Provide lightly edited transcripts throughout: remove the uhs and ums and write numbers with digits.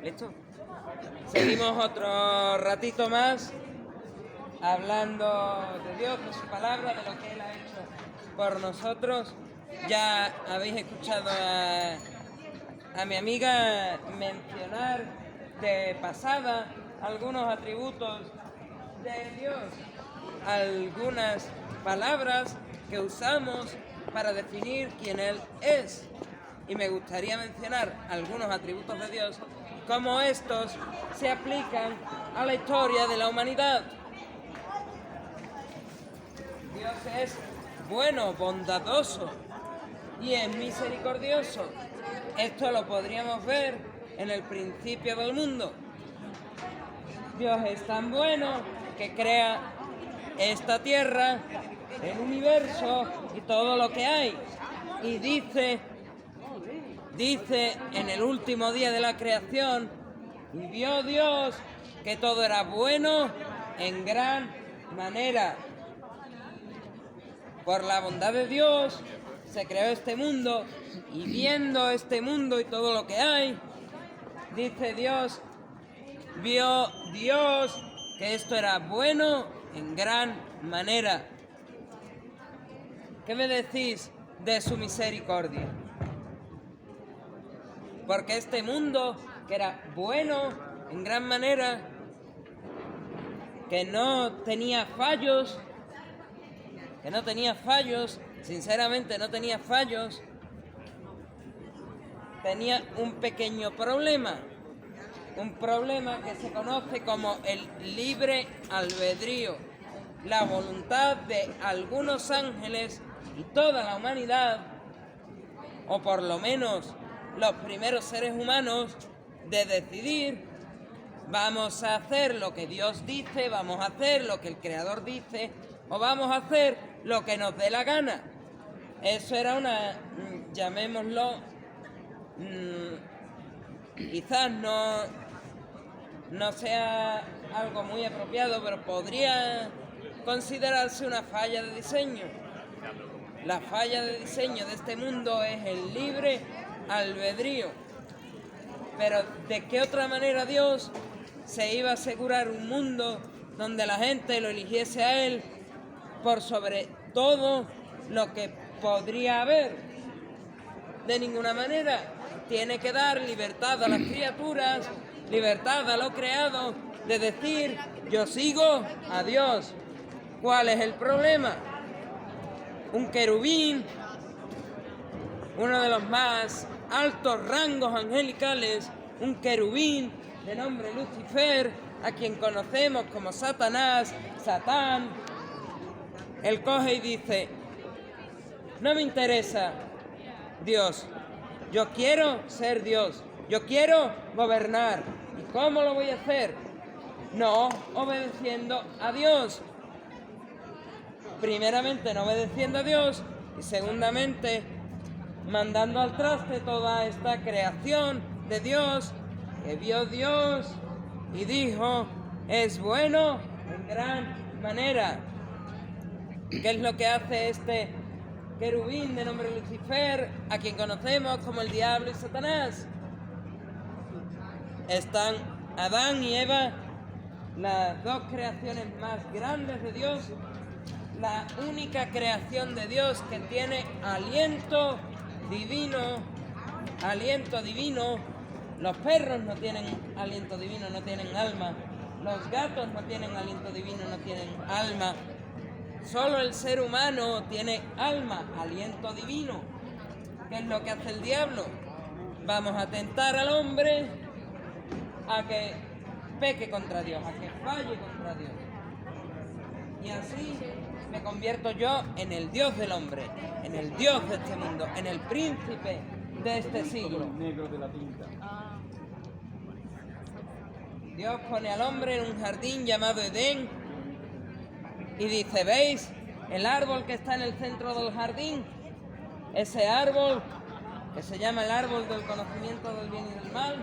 ¿Listo? Seguimos otro ratito más hablando de Dios, de su palabra, de lo que Él ha hecho por nosotros. Ya habéis escuchado a mi amiga mencionar de pasada algunos atributos de Dios, algunas palabras que usamos para definir quién Él es. Y me gustaría mencionar algunos atributos de Dios, cómo estos se aplican a la historia de la humanidad. Dios es bueno, bondadoso y es misericordioso. Esto lo podríamos ver en el principio del mundo. Dios es tan bueno que crea esta tierra, el universo y todo lo que hay. Y dice en el último día de la creación, y vio Dios que todo era bueno en gran manera. Por la bondad de Dios se creó este mundo, y viendo este mundo y todo lo que hay, dice Dios, vio Dios que esto era bueno en gran manera. ¿Qué me decís de su misericordia? Porque este mundo, que era bueno en gran manera, que no tenía fallos, sinceramente no tenía fallos, tenía un pequeño problema, un problema que se conoce como el libre albedrío, la voluntad de algunos ángeles y toda la humanidad, o por lo menos los primeros seres humanos, de decidir: vamos a hacer lo que Dios dice, vamos a hacer lo que el Creador dice, o vamos a hacer lo que nos dé la gana. Eso era una, llamémoslo, quizás no sea algo muy apropiado, pero podría considerarse una falla de diseño. La falla de diseño de este mundo es el libre albedrío. Pero ¿de qué otra manera Dios se iba a asegurar un mundo donde la gente lo eligiese a Él por sobre todo lo que podría haber? De ninguna manera. Tiene que dar libertad a las criaturas, libertad a lo creado, de decir: yo sigo a Dios. ¿Cuál es el problema? Un querubín, uno de los más altos rangos angelicales, un querubín de nombre Lucifer, a quien conocemos como Satanás, Satán, él coge y dice: no me interesa Dios, yo quiero ser Dios, yo quiero gobernar. ¿Y cómo lo voy a hacer? No obedeciendo a Dios. Primeramente no obedeciendo a Dios, y segundamente mandando al traste toda esta creación de Dios, que vio Dios y dijo: es bueno en gran manera. ¿Qué es lo que hace este querubín de nombre Lucifer, a quien conocemos como el diablo y Satanás? Están Adán y Eva, las dos creaciones más grandes de Dios, la única creación de Dios que tiene aliento divino. Los perros no tienen aliento divino, no tienen alma. Los gatos no tienen aliento divino, no tienen alma. Solo el ser humano tiene alma, aliento divino. ¿Qué es lo que hace el diablo? Vamos a tentar al hombre a que peque contra Dios, a que falle contra Dios. Y así me convierto yo en el Dios del hombre, en el Dios de este mundo, en el príncipe de este siglo. Dios pone al hombre en un jardín llamado Edén y dice: ¿veis el árbol que está en el centro del jardín? Ese árbol que se llama el árbol del conocimiento del bien y del mal.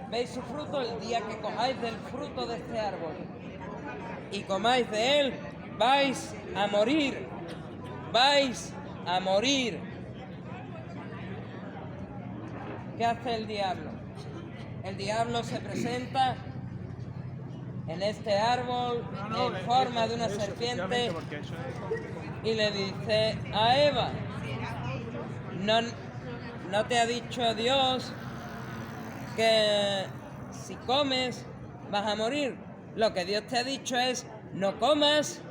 ¿Veis su fruto? El día que comáis del fruto de este árbol y comáis de él, vais a morir. ¿Qué hace el diablo? el diablo se presenta en este árbol en forma de una serpiente y le dice a Eva, no te ha dicho Dios que si comes vas a morir. Lo que Dios te ha dicho es no comas,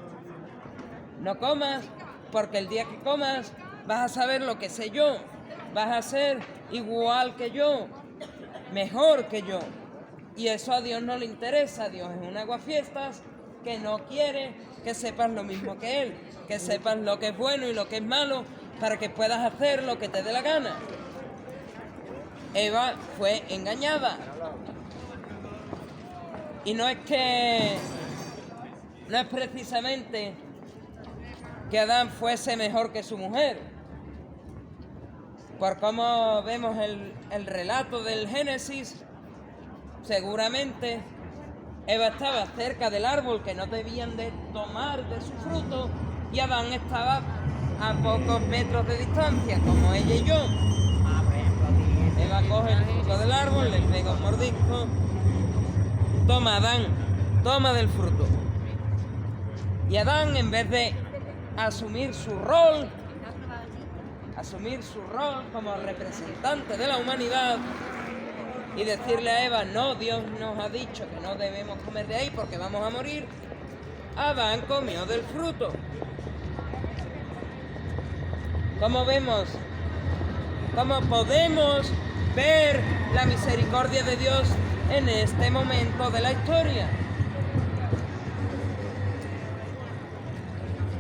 porque el día que comas vas a saber lo que sé yo, vas a ser igual que yo, mejor que yo. Y eso a Dios no le interesa. Dios es un aguafiestas que no quiere que sepas lo mismo que Él, que sepas lo que es bueno y lo que es malo, para que puedas hacer lo que te dé la gana. Eva fue engañada. Y no es precisamente que Adán fuese mejor que su mujer. Por cómo vemos el relato del Génesis, seguramente Eva estaba cerca del árbol que no debían de tomar de su fruto y Adán estaba a pocos metros de distancia, como ella y yo. Eva coge el fruto del árbol, le pega un mordisco. Toma, Adán, toma del fruto. Y Adán, en vez de asumir su rol como representante de la humanidad y decirle a Eva, no, Dios nos ha dicho que no debemos comer de ahí porque vamos a morir, Adán comió del fruto. ¿Cómo podemos ver la misericordia de Dios en este momento de la historia?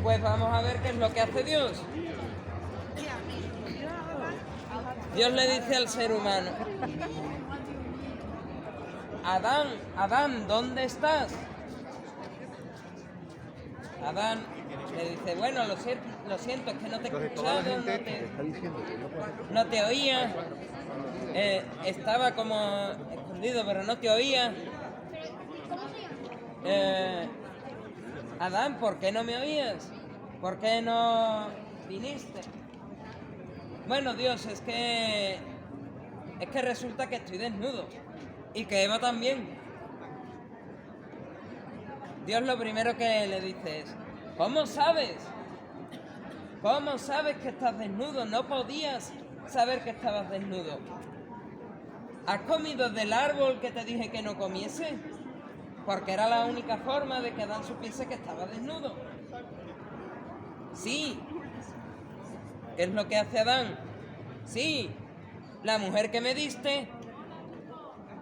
Pues vamos a ver qué es lo que hace Dios. Dios le dice al ser humano, Adán, ¿dónde estás? Adán le dice, bueno, lo siento, es que no te he escuchado, no te oía, estaba como escondido, pero no te oía. Adán, ¿por qué no me oías? ¿Por qué no viniste? Bueno, Dios, es que resulta que estoy desnudo y que Eva también. Dios lo primero que le dice es, ¿cómo sabes? ¿Cómo sabes que estás desnudo? No podías saber que estabas desnudo. ¿Has comido del árbol que te dije que no comiese? Porque era la única forma de que Adán supiese que estaba desnudo. Sí. ¿Qué es lo que hace Adán? Sí. La mujer que me diste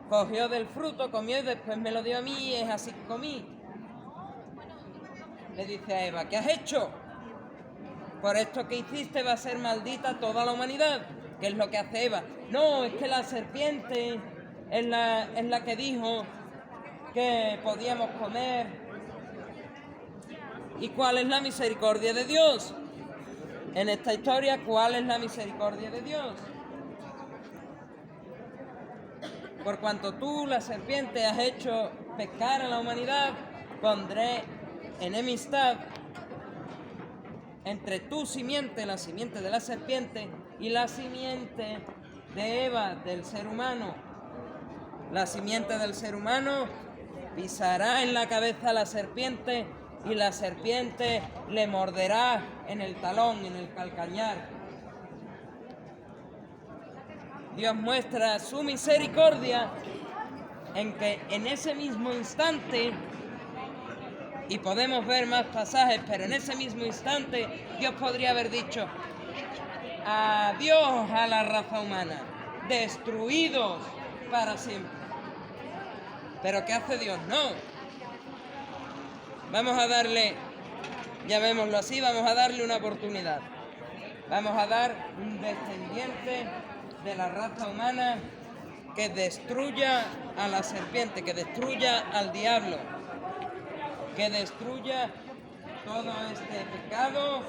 cogió del fruto, comió y después me lo dio a mí y es así que comí. Le dice a Eva, ¿qué has hecho? Por esto que hiciste va a ser maldita toda la humanidad. ¿Qué es lo que hace Eva? No, es que la serpiente es la que dijo que podíamos comer. ¿Y cuál es la misericordia de Dios? En esta historia, ¿cuál es la misericordia de Dios? Por cuanto tú, la serpiente, has hecho pecar a la humanidad, pondré enemistad entre tu simiente, la simiente de la serpiente, y la simiente de Eva, del ser humano. La simiente del ser humano pisará en la cabeza a la serpiente y la serpiente le morderá en el talón, en el calcañar. Dios muestra su misericordia en que en ese mismo instante, y podemos ver más pasajes, pero en ese mismo instante Dios podría haber dicho, adiós a la raza humana, destruidos para siempre. Pero ¿qué hace Dios? No. Vamos a darle, llamémoslo así, vamos a darle una oportunidad. Vamos a dar un descendiente de la raza humana que destruya a la serpiente, que destruya al diablo, que destruya todo este pecado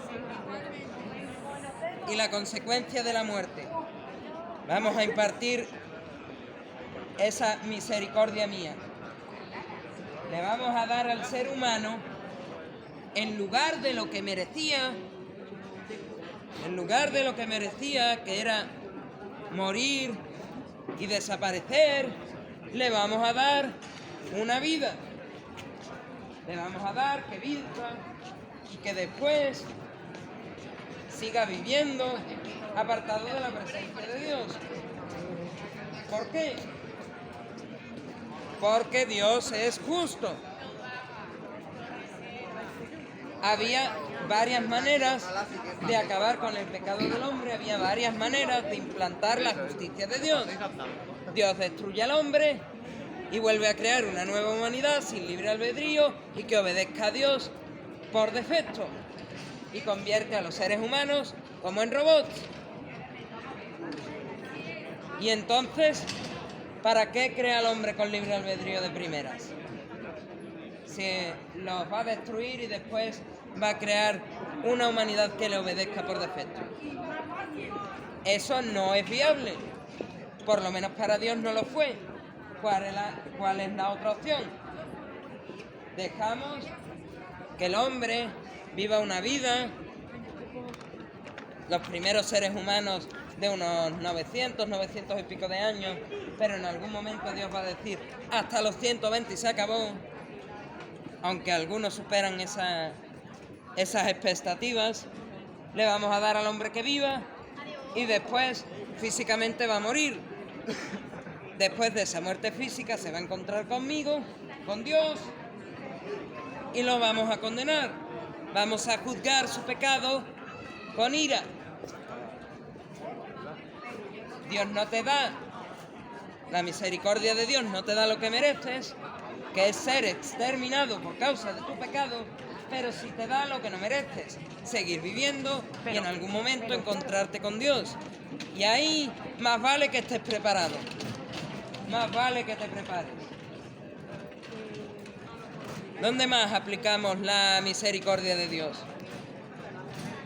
y la consecuencia de la muerte. Vamos a impartir esa misericordia mía. Le vamos a dar al ser humano, en lugar de lo que merecía, que era morir y desaparecer le vamos a dar una vida. Le vamos a dar que viva y que después siga viviendo apartado de la presencia de Dios. ¿Por qué? Porque Dios es justo. Había varias maneras de acabar con el pecado del hombre, había varias maneras de implantar la justicia de Dios. Dios destruye al hombre y vuelve a crear una nueva humanidad sin libre albedrío y que obedezca a Dios por defecto y convierte a los seres humanos como en robots. Y entonces, ¿para qué crea al hombre con libre albedrío de primeras? Si los va a destruir y después va a crear una humanidad que le obedezca por defecto. Eso no es viable. Por lo menos para Dios no lo fue. ¿Cuál es la otra opción? Dejamos que el hombre viva una vida, los primeros seres humanos de unos 900 y pico de años, pero en algún momento Dios va a decir, hasta los 120 y se acabó, aunque algunos superan esas expectativas, le vamos a dar al hombre que viva y después físicamente va a morir. Después de esa muerte física se va a encontrar conmigo, con Dios, y lo vamos a condenar. Vamos a juzgar su pecado con ira. Dios no te da, la misericordia de Dios no te da lo que mereces, que es ser exterminado por causa de tu pecado, pero sí te da lo que no mereces, seguir viviendo y en algún momento encontrarte con Dios. Y ahí más vale que estés preparado, más vale que te prepares. ¿Dónde más aplicamos la misericordia de Dios?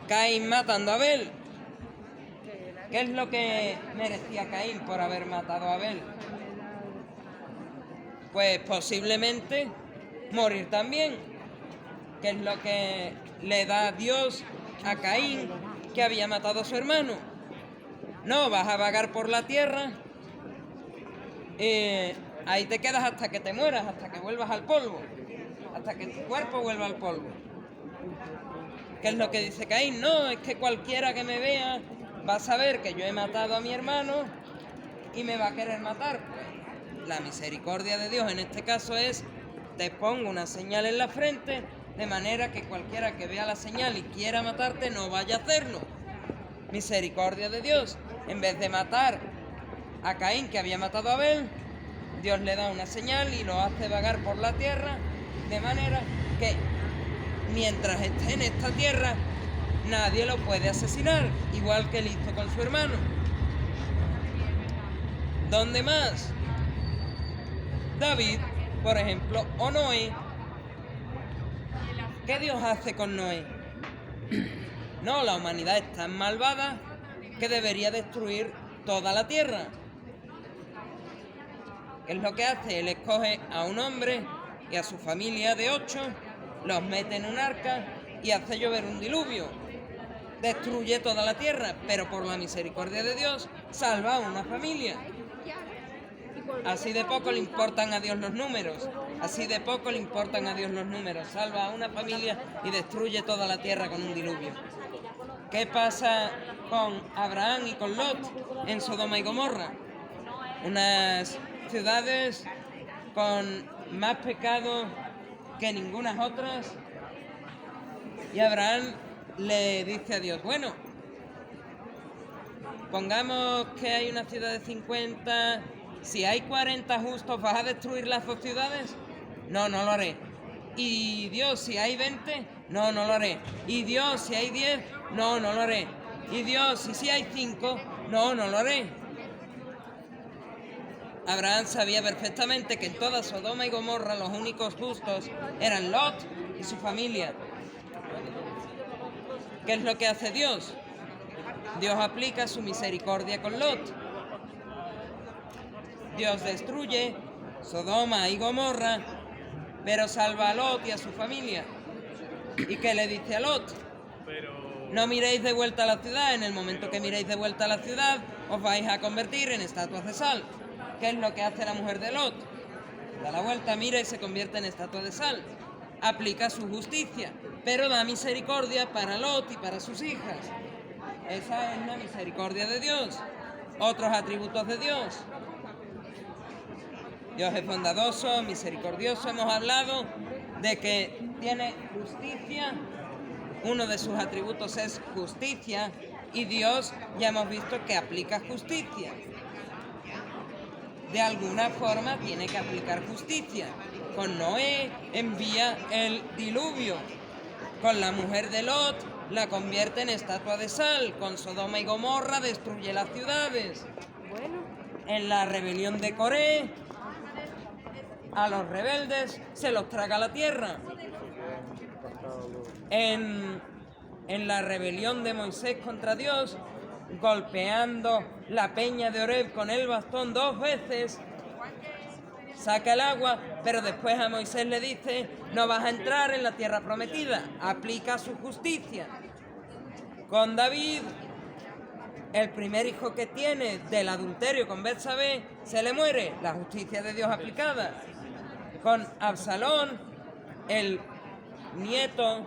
Caín matando a Abel. ¿Qué es lo que merecía Caín por haber matado a Abel? Pues posiblemente morir también. ¿Qué es lo que le da Dios a Caín que había matado a su hermano? No, vas a vagar por la tierra, ahí te quedas hasta que te mueras, hasta que vuelvas al polvo, hasta que tu cuerpo vuelva al polvo. ¿Qué es lo que dice Caín? No, es que cualquiera que me vea va a saber que yo he matado a mi hermano y me va a querer matar. Pues la misericordia de Dios en este caso es, te pongo una señal en la frente, de manera que cualquiera que vea la señal y quiera matarte no vaya a hacerlo. Misericordia de Dios. En vez de matar a Caín, que había matado a Abel, Dios le da una señal y lo hace vagar por la tierra, de manera que mientras esté en esta tierra nadie lo puede asesinar, igual que él hizo con su hermano. ¿Dónde más? David, por ejemplo, o Noé. ¿Qué Dios hace con Noé? No, la humanidad es tan malvada que debería destruir toda la tierra. ¿Qué es lo que hace? Él escoge a un hombre y a su familia de 8, los mete en un arca y hace llover un diluvio. Destruye toda la tierra, pero por la misericordia de Dios salva a una familia. Así de poco le importan a Dios los números. Así de poco le importan a Dios los números. Salva a una familia y destruye toda la tierra con un diluvio. ¿Qué pasa con Abraham y con Lot en Sodoma y Gomorra? Unas ciudades con más pecado que ninguna otras. Y Abraham le dice a Dios, bueno, pongamos que hay una ciudad de 50, si hay 40 justos, ¿vas a destruir las 2 ciudades? No, no lo haré. Y Dios, si hay 20, no, no lo haré. Y Dios, si hay 10, no, no lo haré. Y Dios, si hay 5, no, no lo haré. Abraham sabía perfectamente que en toda Sodoma y Gomorra los únicos justos eran Lot y su familia. ¿Qué es lo que hace Dios? Dios aplica su misericordia con Lot. Dios destruye Sodoma y Gomorra, pero salva a Lot y a su familia. ¿Y qué le dice a Lot? No miréis de vuelta a la ciudad. En el momento que miréis de vuelta a la ciudad, os vais a convertir en estatuas de sal. ¿Qué es lo que hace la mujer de Lot? Da la vuelta, mira y se convierte en estatua de sal. Aplica su justicia, pero da misericordia para Lot y para sus hijas. Esa es la misericordia de Dios. Otros atributos de Dios. Dios es bondadoso, misericordioso. Hemos hablado de que tiene justicia. Uno de sus atributos es justicia. Y Dios ya hemos visto que aplica justicia. De alguna forma tiene que aplicar justicia. Con Noé envía el diluvio. Con la mujer de Lot la convierte en estatua de sal. Con Sodoma y Gomorra destruye las ciudades. En la rebelión de Coré, a los rebeldes se los traga la tierra. En la rebelión de Moisés contra Dios, golpeando la peña de Oreb con el bastón 2 veces, saca el agua, pero después a Moisés le dice, no vas a entrar en la tierra prometida, aplica su justicia. Con David, el primer hijo que tiene del adulterio con Betsabé, se le muere, la justicia de Dios aplicada. Con Absalón, el nieto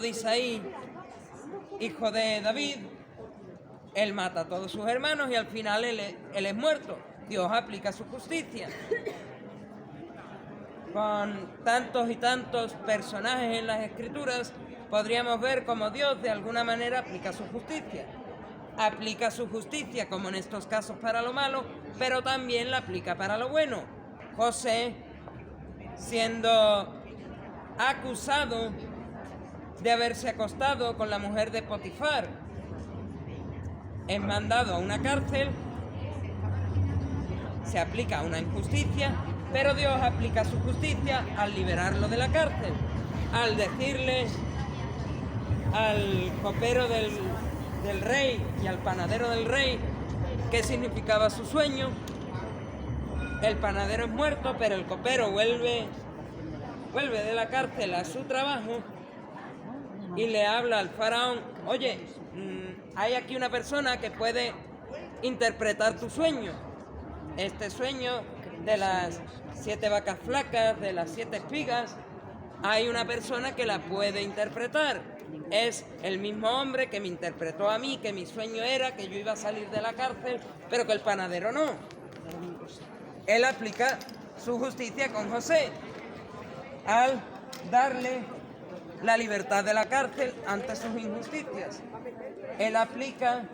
de Isaí, hijo de David, él mata a todos sus hermanos y al final él es muerto. Dios aplica su justicia. Con tantos y tantos personajes en las Escrituras, podríamos ver cómo Dios de alguna manera aplica su justicia. Aplica su justicia, como en estos casos, para lo malo, pero también la aplica para lo bueno. José, siendo acusado de haberse acostado con la mujer de Potifar, es mandado a una cárcel, se aplica una injusticia, pero Dios aplica su justicia al liberarlo de la cárcel, al decirle al copero del rey y al panadero del rey qué significaba su sueño. El panadero es muerto, pero el copero vuelve de la cárcel a su trabajo y le habla al faraón, oye, hay aquí una persona que puede interpretar tu sueño. Este sueño de las 7 vacas flacas, de las 7 espigas, hay una persona que la puede interpretar. Es el mismo hombre que me interpretó a mí, que mi sueño era que yo iba a salir de la cárcel, pero que el panadero no. Él aplica su justicia con José al darle la libertad de la cárcel ante sus injusticias. Él aplica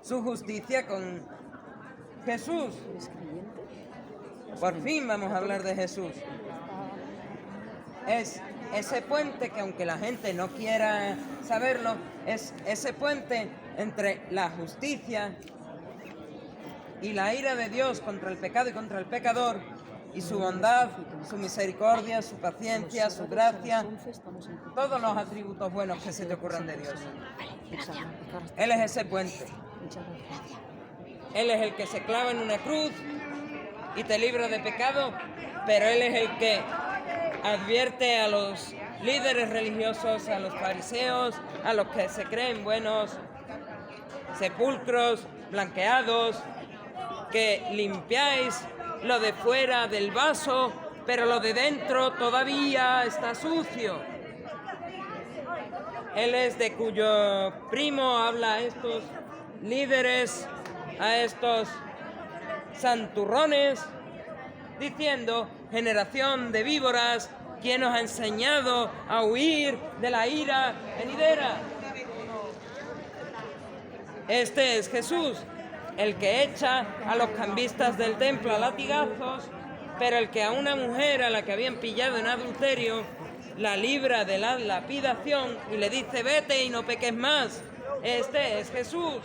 su justicia con Jesús. Por fin vamos a hablar de Jesús. Es ese puente que, aunque la gente no quiera saberlo, es ese puente entre la justicia y la ira de Dios contra el pecado y contra el pecador, y su bondad, su misericordia, su paciencia, su gracia, todos los atributos buenos que se te ocurran de Dios. Él es ese puente. Él es el que se clava en una cruz y te libra de pecado, pero Él es el que advierte a los líderes religiosos, a los fariseos, a los que se creen buenos sepulcros blanqueados, que limpiáis lo de fuera del vaso, pero lo de dentro todavía está sucio. Él es de cuyo primo habla a estos líderes, a estos santurrones, diciendo, generación de víboras, ¿quién os ha enseñado a huir de la ira venidera? Este es Jesús, el que echa a los cambistas del templo a latigazos, pero el que a una mujer a la que habían pillado en adulterio la libra de la lapidación y le dice, vete y no peques más. Este es Jesús.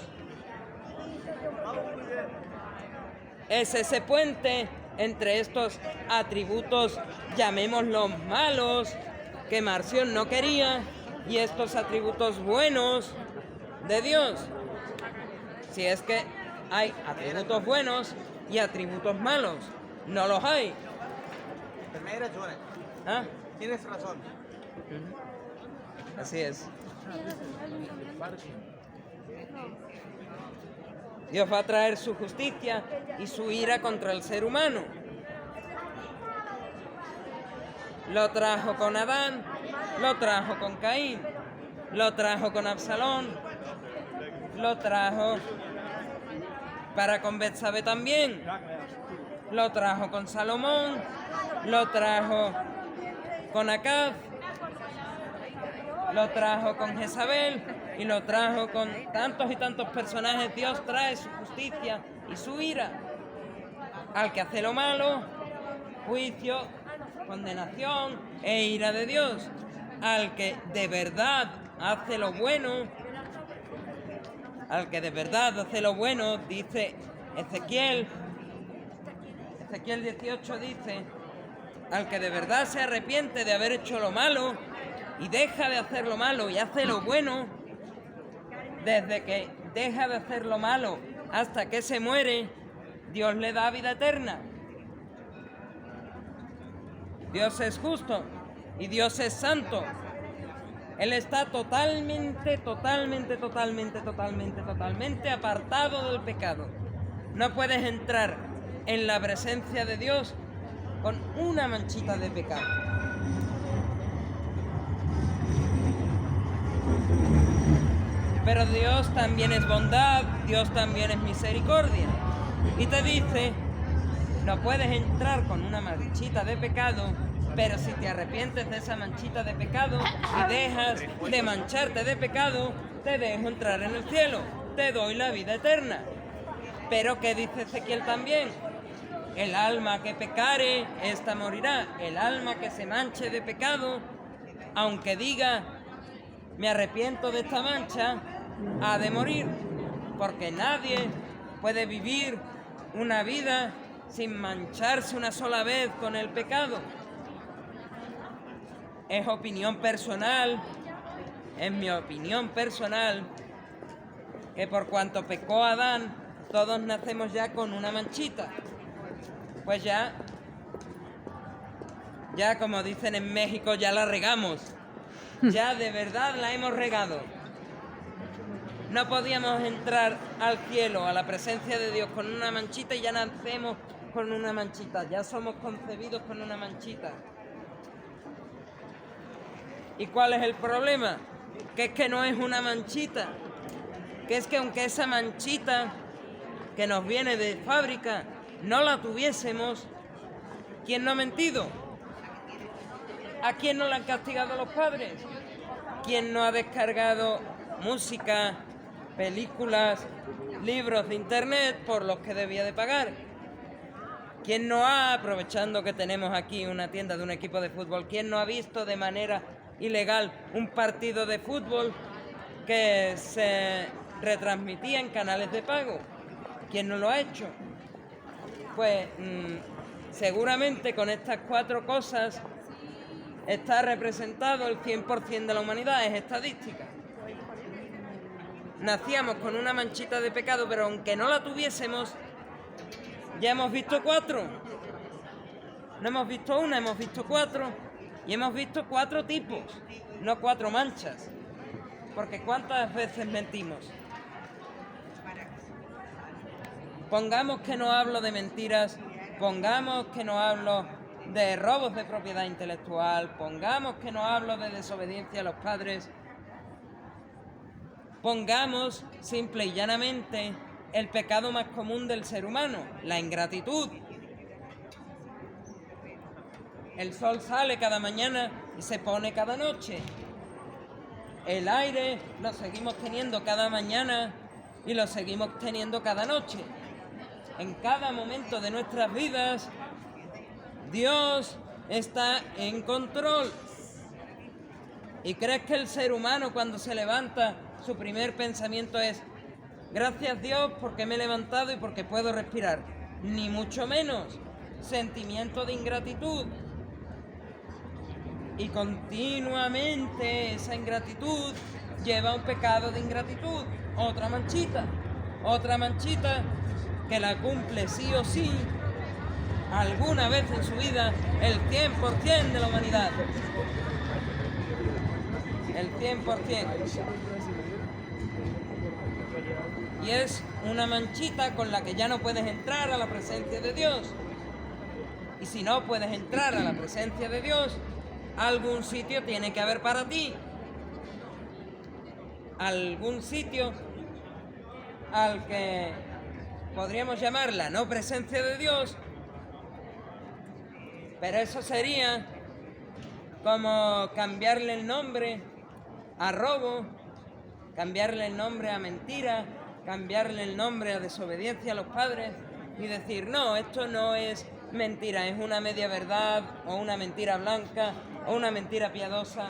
Es ese puente entre estos atributos, llamémoslos malos, que Marción no quería, y estos atributos buenos de Dios. Si es que hay atributos buenos y atributos malos, no los hay. ¿Ah? Tienes razón. Así es. Dios va a traer su justicia y su ira contra el ser humano. Lo trajo con Adán, lo trajo con Caín, lo trajo con Absalón, lo trajo para con Betsabé también, lo trajo con Salomón, lo trajo con Acab, lo trajo con Jezabel y lo trajo con tantos y tantos personajes. Dios trae su justicia y su ira. Al que hace lo malo, juicio, condenación e ira de Dios. Al que de verdad hace lo bueno, dice Ezequiel 18 dice, al que de verdad se arrepiente de haber hecho lo malo y deja de hacer lo malo y hace lo bueno, desde que deja de hacer lo malo hasta que se muere, Dios le da vida eterna. Dios es justo y Dios es santo. Él está totalmente apartado del pecado. No puedes entrar en la presencia de Dios con una manchita de pecado. Pero Dios también es bondad, Dios también es misericordia. Y te dice, no puedes entrar con una manchita de pecado, pero si te arrepientes de esa manchita de pecado y dejas de mancharte de pecado, te dejo entrar en el cielo, te doy la vida eterna. Pero ¿qué dice Ezequiel también? El alma que pecare, ésta morirá. El alma que se manche de pecado, aunque diga, me arrepiento de esta mancha, ha de morir, porque nadie puede vivir una vida sin mancharse una sola vez con el pecado. Es opinión personal, es mi opinión personal, que por cuanto pecó Adán, todos nacemos ya con una manchita. Pues ya como dicen en México, ya la regamos. Ya de verdad la hemos regado. No podíamos entrar al cielo, a la presencia de Dios, con una manchita y ya nacemos con una manchita. Ya somos concebidos con una manchita. ¿Y cuál es el problema? Que es que no es una manchita. Que es que aunque esa manchita que nos viene de fábrica no la tuviésemos, ¿quién no ha mentido? ¿A quién no la han castigado los padres? ¿Quién no ha descargado música, películas, libros de internet por los que debía de pagar? ¿Quién no ha, aprovechando que tenemos aquí una tienda de un equipo de fútbol, quién no ha visto de manera ilegal un partido de fútbol que se retransmitía en canales de pago? ¿Quién no lo ha hecho? Pues seguramente con estas 4 cosas está representado el 100% de la humanidad, es estadística. Nacíamos con una manchita de pecado, pero aunque no la tuviésemos, ya hemos visto 4. No hemos visto una, hemos visto 4. Y hemos visto 4 tipos, no 4 manchas. Porque ¿cuántas veces mentimos? Pongamos que no hablo de mentiras, pongamos que no hablo de robos de propiedad intelectual, pongamos que no hablo de desobediencia a los padres, pongamos simple y llanamente el pecado más común del ser humano, la ingratitud. El sol sale cada mañana y se pone cada noche. El aire lo seguimos teniendo cada mañana y lo seguimos teniendo cada noche. En cada momento de nuestras vidas, Dios está en control. ¿Y crees que el ser humano cuando se levanta, su primer pensamiento es, gracias Dios porque me he levantado y porque puedo respirar? Ni mucho menos. Sentimiento de ingratitud. Y continuamente esa ingratitud lleva a un pecado de ingratitud. Otra manchita que la cumple sí o sí alguna vez en su vida el 100% de la humanidad. El 100%. y es una manchita con la que ya no puedes entrar a la presencia de Dios. Y si no puedes entrar a la presencia de Dios, algún sitio tiene que haber para ti. Algún sitio al que podríamos llamar la no presencia de Dios, pero eso sería como cambiarle el nombre a robo, cambiarle el nombre a mentira, cambiarle el nombre a desobediencia a los padres y decir, no, esto no es mentira, es una media verdad o una mentira blanca o una mentira piadosa.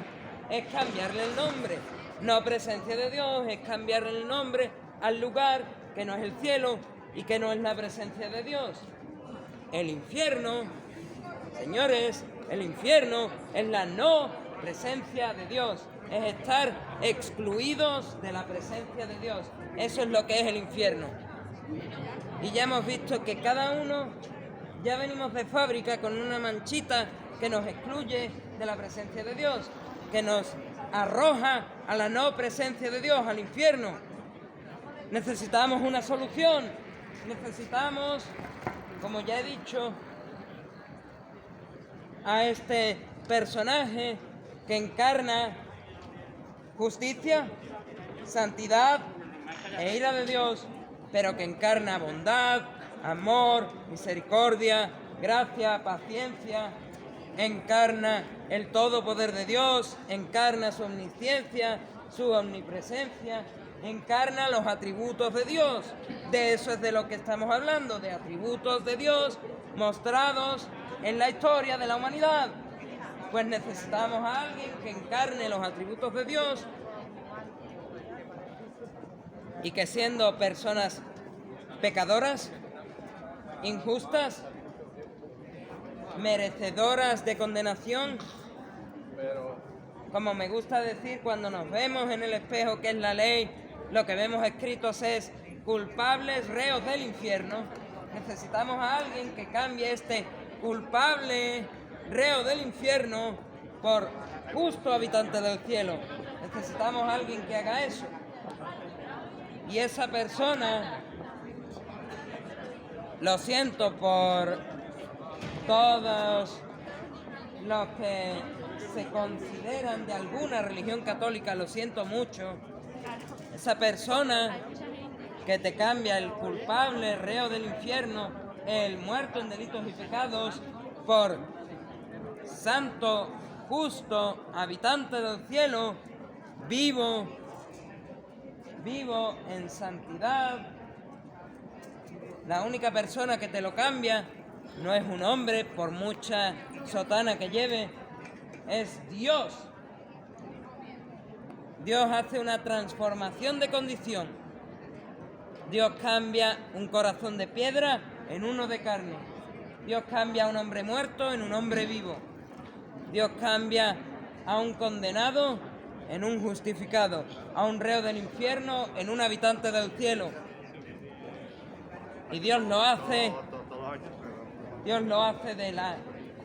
Es cambiarle el nombre. No presencia de Dios, es cambiarle el nombre al lugar que no es el cielo y que no es la presencia de Dios. El infierno, señores, el infierno es la no presencia de Dios, es estar excluidos de la presencia de Dios. Eso es lo que es el infierno. Y ya hemos visto que cada uno ya venimos de fábrica con una manchita que nos excluye de la presencia de Dios, que nos arroja a la no presencia de Dios, al infierno. Necesitamos una solución, necesitamos, como ya he dicho, a este personaje que encarna justicia, santidad e ira de Dios, pero que encarna bondad, amor, misericordia, gracia, paciencia, encarna el todo poder de Dios, encarna su omnisciencia, su omnipresencia, encarna los atributos de Dios. De eso es de lo que estamos hablando, de atributos de Dios mostrados en la historia de la humanidad. Pues necesitamos a alguien que encarne los atributos de Dios y que, siendo personas pecadoras, injustas, merecedoras de condenación, como me gusta decir cuando nos vemos en el espejo, que es la ley, lo que vemos escritos es culpables, reos del infierno. Necesitamos a alguien que cambie este culpable, reo del infierno, por justo habitante del cielo. Necesitamos a alguien que haga eso. Y esa persona, lo siento por todos los que se consideran de alguna religión católica, lo siento mucho. Esa persona que te cambia el culpable, reo del infierno, el muerto en delitos y pecados, por santo, justo, habitante del cielo, vivo en santidad. La única persona que te lo cambia no es un hombre, por mucha sotana que lleve, es Dios. Dios hace una transformación de condición. Dios cambia un corazón de piedra en uno de carne. Dios cambia a un hombre muerto en un hombre vivo. Dios cambia a un condenado en un justificado, a un reo del infierno en un habitante del cielo. Y Dios lo hace de la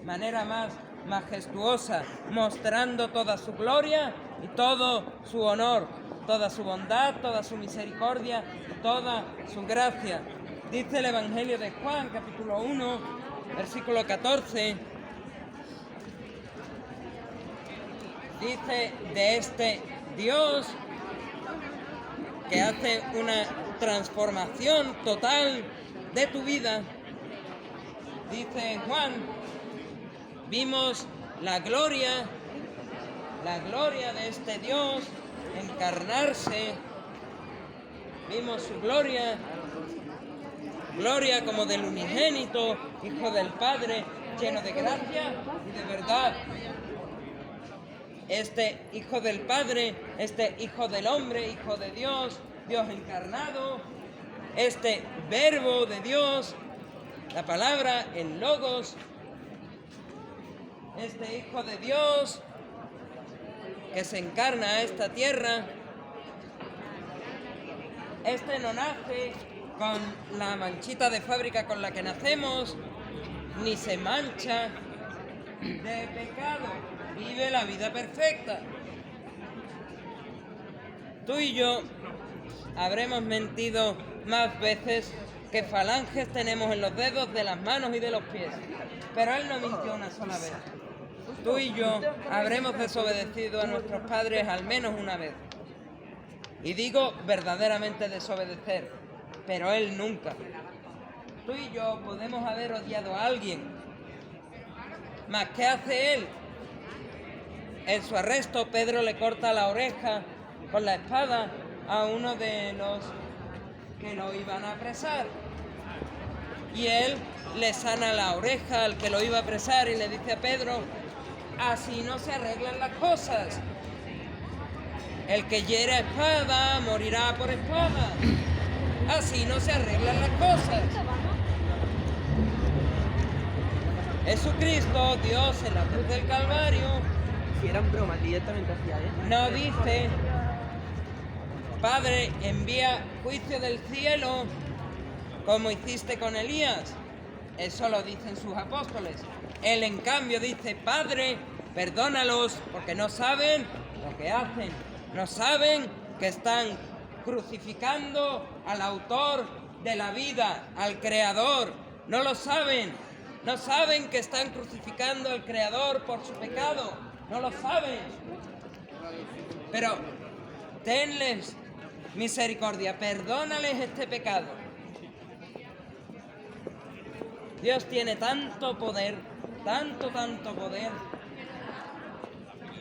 manera más majestuosa, mostrando toda su gloria y todo su honor, toda su bondad, toda su misericordia, toda su gracia. Dice el Evangelio de Juan, capítulo 1, versículo 14, dice de este Dios que hace una transformación total de tu vida. Dice Juan, vimos la gloria de este Dios encarnarse, vimos su gloria como del unigénito, Hijo del Padre, lleno de gracia y de verdad. Este Hijo del Padre, este Hijo del Hombre, Hijo de Dios, Dios encarnado, este Verbo de Dios, la palabra, el Logos, este Hijo de Dios que se encarna a esta tierra, este no nace con la manchita de fábrica con la que nacemos, ni se mancha de pecado, vive la vida perfecta. Tú y yo habremos mentido más veces que falanges tenemos en los dedos de las manos y de los pies. Pero Él no mintió una sola vez. Tú y yo habremos desobedecido a nuestros padres al menos una vez. Y digo verdaderamente desobedecer, pero Él nunca. Tú y yo podemos haber odiado a alguien, mas ¿qué hace Él? En su arresto, Pedro le corta la oreja con la espada a uno de los que lo iban a apresar. Y Él le sana la oreja al que lo iba a apresar y le dice a Pedro: así no se arreglan las cosas. El que hiere a espada morirá por espada. Así no se arreglan las cosas. Jesucristo, Dios en la cruz del Calvario, Si eran bromas, directamente hacia él. no dice: Padre, envía juicio del cielo como hiciste con Elías. Eso lo dicen sus apóstoles. Él, en cambio, dice: Padre, perdónalos porque no saben lo que hacen. No saben que están crucificando al autor de la vida, al Creador. No lo saben. No saben que están crucificando al Creador por su pecado. No lo saben. Pero tenles misericordia, perdónales este pecado. Dios tiene tanto poder, tanto poder,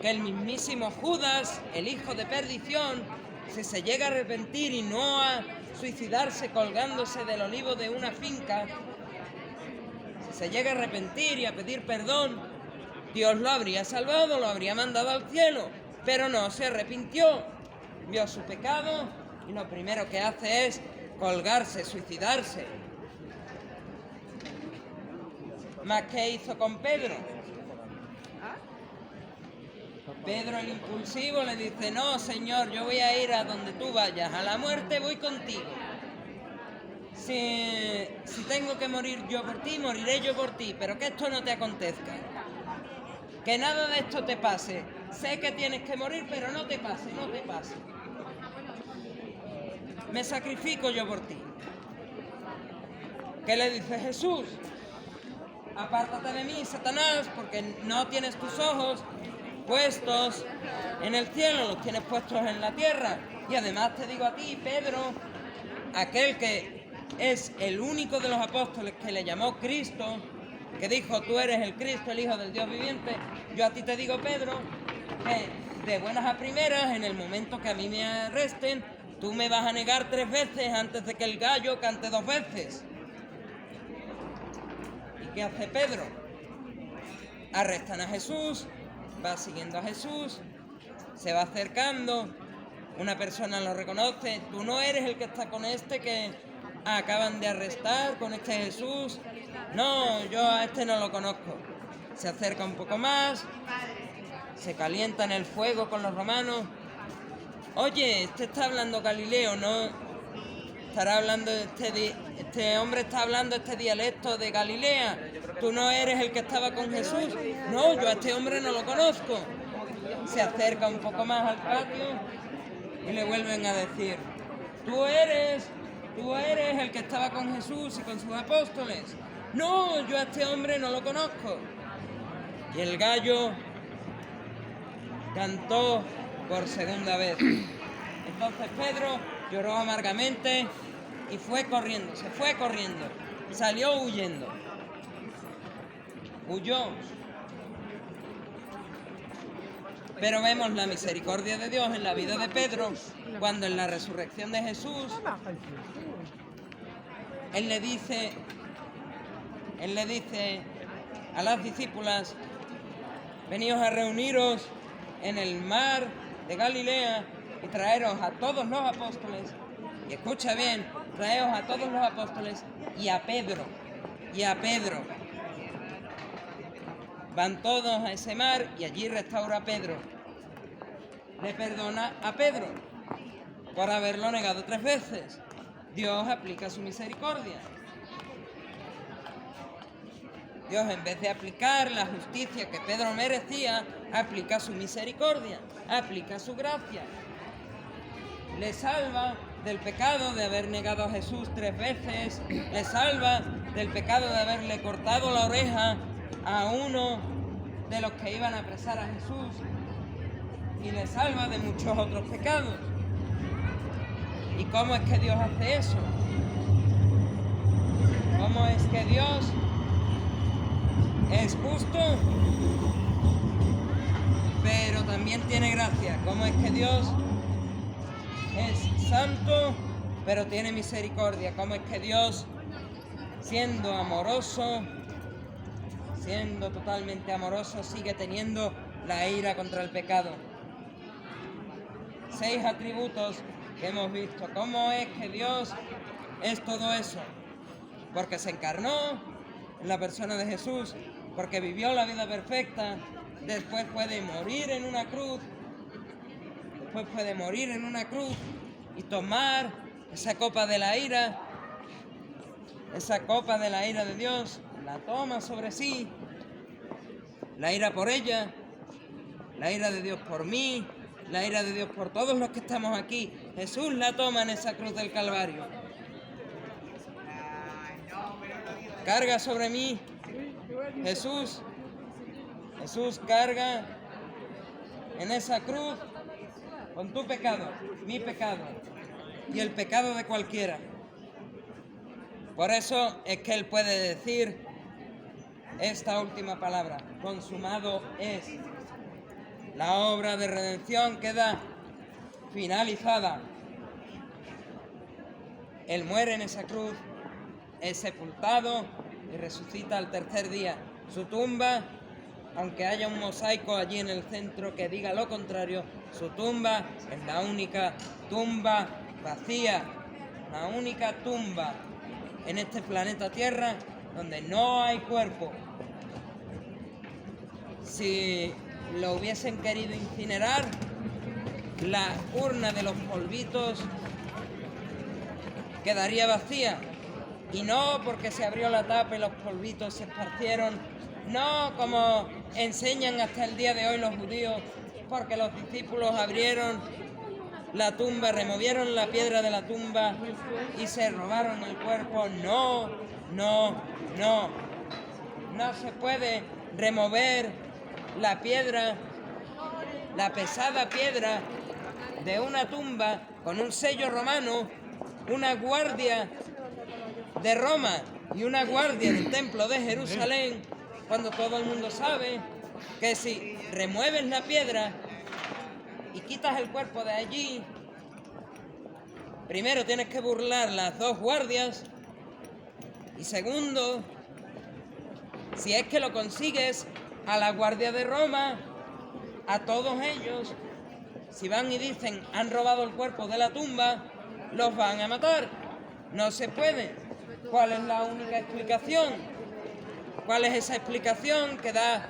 que el mismísimo Judas, el hijo de perdición, si se llega a arrepentir y no a suicidarse colgándose del olivo de una finca, si se llega a arrepentir y a pedir perdón, Dios lo habría salvado, lo habría mandado al cielo, pero no se arrepintió, vio su pecado y lo primero que hace es colgarse, suicidarse. ¿Más qué hizo con Pedro? Pedro, el impulsivo, le dice: no, Señor, yo voy a ir a donde tú vayas, a la muerte voy contigo. Si tengo que morir yo por ti, moriré yo por ti, pero que esto no te acontezca. Que nada de esto te pase. Sé que tienes que morir, pero no te pase, no te pase. Me sacrifico yo por ti. ¿Qué le dice Jesús? Apártate de mí, Satanás, porque no tienes tus ojos puestos en el cielo, los tienes puestos en la tierra. Y además te digo a ti, Pedro, aquel que es el único de los apóstoles que le llamó Cristo, que dijo: tú eres el Cristo, el Hijo del Dios viviente. Yo a ti te digo, Pedro, que de buenas a primeras, en el momento que a mí me arresten, tú me vas a negar 3 veces antes de que el gallo cante 2 veces. ¿Y qué hace Pedro? Arrestan a Jesús, va siguiendo a Jesús, se va acercando, una persona lo reconoce: tú no eres el que está con este que acaban de arrestar, con este Jesús. No, yo a este no lo conozco. Se acerca un poco más, se calienta en el fuego con los romanos. Oye, este está hablando Galileo, ¿no? Estará hablando este hombre está hablando este dialecto de Galilea. ¿Tú no eres el que estaba con Jesús? No, yo a este hombre no lo conozco. Se acerca un poco más al patio y le vuelven a decir: tú eres el que estaba con Jesús y con sus apóstoles. No, yo a este hombre no lo conozco. Y el gallo cantó por segunda vez. Entonces Pedro lloró amargamente y se fue corriendo, salió huyendo. Huyó. Pero vemos la misericordia de Dios en la vida de Pedro, cuando en la resurrección de Jesús, Él le dice a las discípulas: veníos a reuniros en el mar de Galilea y traeros a todos los apóstoles, y escucha bien, traeros a todos los apóstoles y a Pedro. Van todos a ese mar y allí restaura a Pedro. Le perdona a Pedro por haberlo negado 3 veces. Dios aplica su misericordia. Dios, en vez de aplicar la justicia que Pedro merecía, aplica su misericordia, aplica su gracia. Le salva del pecado de haber negado a Jesús 3 veces, le salva del pecado de haberle cortado la oreja a uno de los que iban a apresar a Jesús, y le salva de muchos otros pecados. ¿Y cómo es que Dios hace eso? ¿Cómo es que Dios es justo, pero también tiene gracia? ¿Cómo es que Dios es santo, pero tiene misericordia? ¿Cómo es que Dios, siendo amoroso, siendo totalmente amoroso, sigue teniendo la ira contra el pecado? 6 atributos que hemos visto. ¿Cómo es que Dios es todo eso? Porque se encarnó en la persona de Jesús, porque vivió la vida perfecta, después puede morir en una cruz, y tomar esa copa de la ira, esa copa de la ira de Dios, la toma sobre sí, la ira por ella, la ira de Dios por mí, la ira de Dios por todos los que estamos aquí. Jesús la toma en esa cruz del Calvario. Carga sobre mí, Jesús carga en esa cruz con tu pecado, mi pecado y el pecado de cualquiera. Por eso es que Él puede decir esta última palabra: consumado es. La obra de redención queda finalizada. Él muere en esa cruz, es sepultado y resucita al tercer día. Su tumba, aunque haya un mosaico allí en el centro que diga lo contrario, su tumba es la única tumba vacía, la única tumba en este planeta Tierra donde no hay cuerpo. Si lo hubiesen querido incinerar, la urna de los polvitos quedaría vacía. Y no porque se abrió la tapa y los polvitos se esparcieron, no como enseñan hasta el día de hoy los judíos, porque los discípulos abrieron la tumba, removieron la piedra de la tumba y se robaron el cuerpo. No se puede remover la piedra, la pesada piedra de una tumba con un sello romano, una guardia de Roma y una guardia del templo de Jerusalén, cuando todo el mundo sabe que si remueves la piedra y quitas el cuerpo de allí, primero tienes que burlar las 2 guardias, y segundo, si es que lo consigues, a la guardia de Roma, a todos ellos, si van y dicen han robado el cuerpo de la tumba, los van a matar. No se puede. ¿Cuál es la única explicación? ¿Cuál es esa explicación que da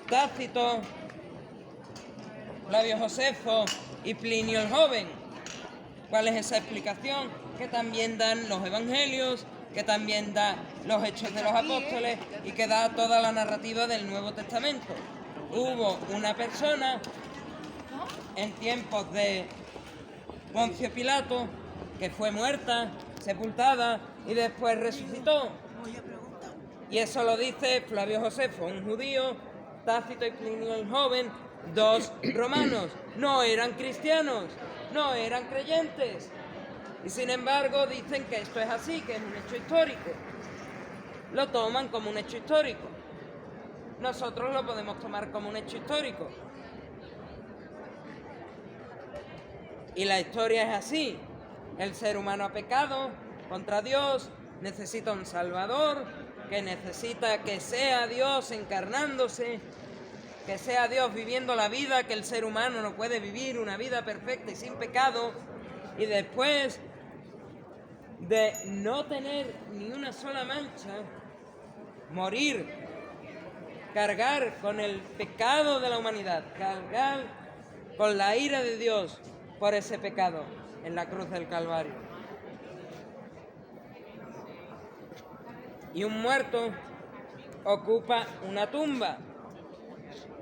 Tácito, Flavio Josefo y Plinio el Joven? ¿Cuál es esa explicación que también dan los evangelios, que también da los Hechos de los Apóstoles y que da toda la narrativa del Nuevo Testamento? Hubo una persona en tiempos de Poncio Pilato que fue muerta, sepultada y después resucitó. Y eso lo dice Flavio Josefo, un judío, Tácito y Plinio el Joven, 2 romanos. No eran cristianos, no eran creyentes. Y sin embargo dicen que esto es así, que es un hecho histórico. Lo toman como un hecho histórico. Nosotros lo podemos tomar como un hecho histórico. Y la historia es así. El ser humano ha pecado contra Dios, necesita un Salvador, que necesita que sea Dios encarnándose, que sea Dios viviendo la vida que el ser humano no puede vivir, una vida perfecta y sin pecado, y después de no tener ni una sola mancha, morir, cargar con el pecado de la humanidad, cargar con la ira de Dios por ese pecado en la cruz del Calvario. Y un muerto ocupa una tumba.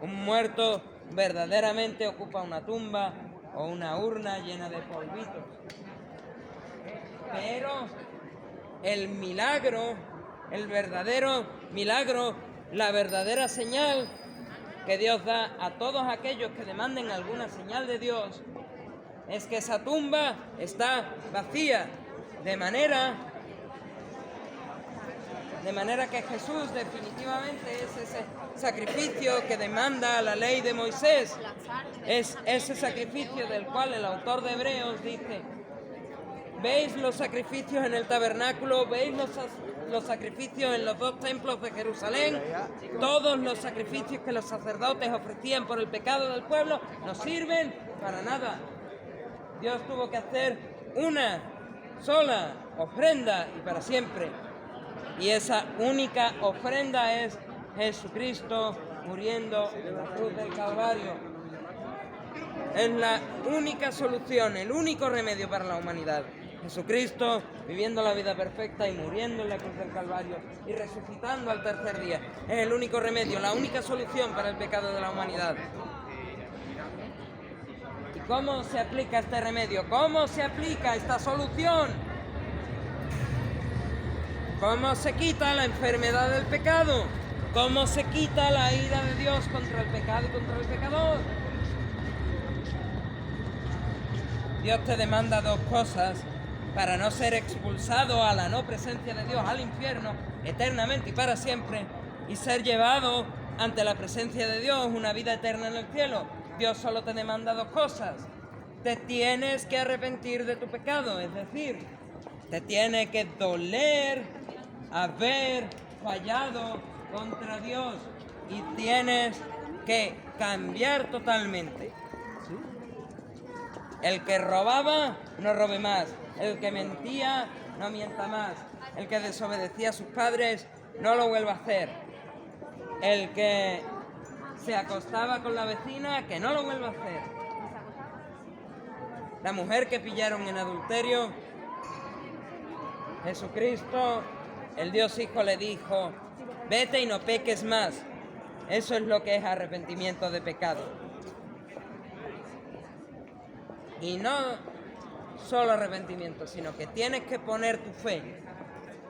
Un muerto verdaderamente ocupa una tumba o una urna llena de polvitos. Pero el milagro, el verdadero milagro, la verdadera señal que Dios da a todos aquellos que demanden alguna señal de Dios es que esa tumba está vacía, de manera que Jesús definitivamente es ese sacrificio que demanda la ley de Moisés. Es ese sacrificio del cual el autor de Hebreos dice: ¿veis los sacrificios en el tabernáculo? ¿Veis los sacrificios en los dos templos de Jerusalén? Todos los sacrificios que los sacerdotes ofrecían por el pecado del pueblo no sirven para nada. Dios tuvo que hacer una sola ofrenda y para siempre. Y esa única ofrenda es Jesucristo muriendo en la cruz del Calvario. Es la única solución, el único remedio para la humanidad. Jesucristo viviendo la vida perfecta y muriendo en la cruz del Calvario y resucitando al tercer día. Es el único remedio, la única solución para el pecado de la humanidad. ¿Y cómo se aplica este remedio? ¿Cómo se aplica esta solución? ¿Cómo se quita la enfermedad del pecado? ¿Cómo se quita la ira de Dios contra el pecado y contra el pecador? Dios te demanda dos cosas para no ser expulsado a la no presencia de Dios, al infierno, eternamente y para siempre, y ser llevado ante la presencia de Dios, una vida eterna en el cielo. Dios solo te demanda dos cosas. Te tienes que arrepentir de tu pecado, es decir, te tiene que doler haber fallado contra Dios y tienes que cambiar totalmente. El que robaba, no robe más. El que mentía, no mienta más. El que desobedecía a sus padres, no lo vuelva a hacer. El que se acostaba con la vecina, que no lo vuelva a hacer. La mujer que pillaron en adulterio, Jesucristo, el Dios Hijo, le dijo: vete y no peques más. Eso es lo que es arrepentimiento de pecado. Y no solo arrepentimiento, sino que tienes que poner tu fe.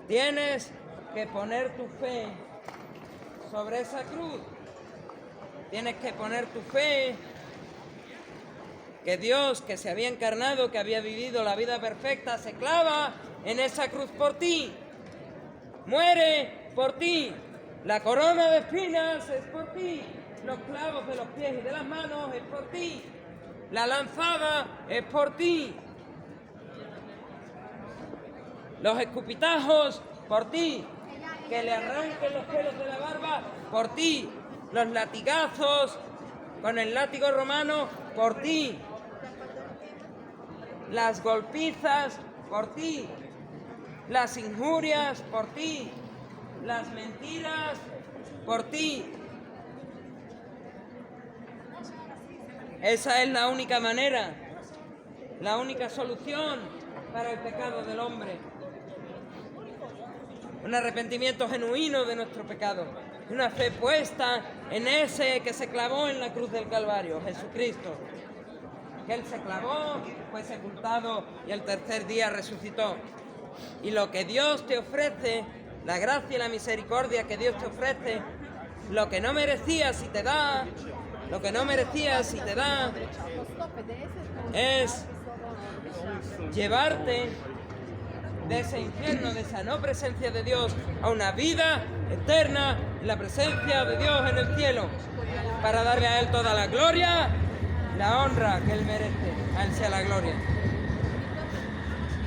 Tienes que poner tu fe sobre esa cruz. Tienes que poner tu fe que Dios, que se había encarnado, que había vivido la vida perfecta, se clava en esa cruz por ti. Muere por ti. La corona de espinas es por ti. Los clavos de los pies y de las manos es por ti. La lanzada es por ti. Los escupitajos por ti. Que le arranquen los pelos de la barba por ti. Los latigazos con el látigo romano por ti. Las golpizas por ti. Las injurias por ti. Las mentiras por ti. Esa es la única manera, la única solución para el pecado del hombre. Un arrepentimiento genuino de nuestro pecado. Una fe puesta en ese que se clavó en la cruz del Calvario, Jesucristo. Que Él se clavó, fue sepultado y el tercer día resucitó. Y lo que Dios te ofrece, la gracia y la misericordia que Dios te ofrece, lo que no merecías y te da, lo que no merecías y te da, es llevarte de ese infierno, de esa no presencia de Dios, a una vida eterna en la presencia de Dios en el cielo, para darle a Él toda la gloria, la honra que Él merece. A Él sea la gloria.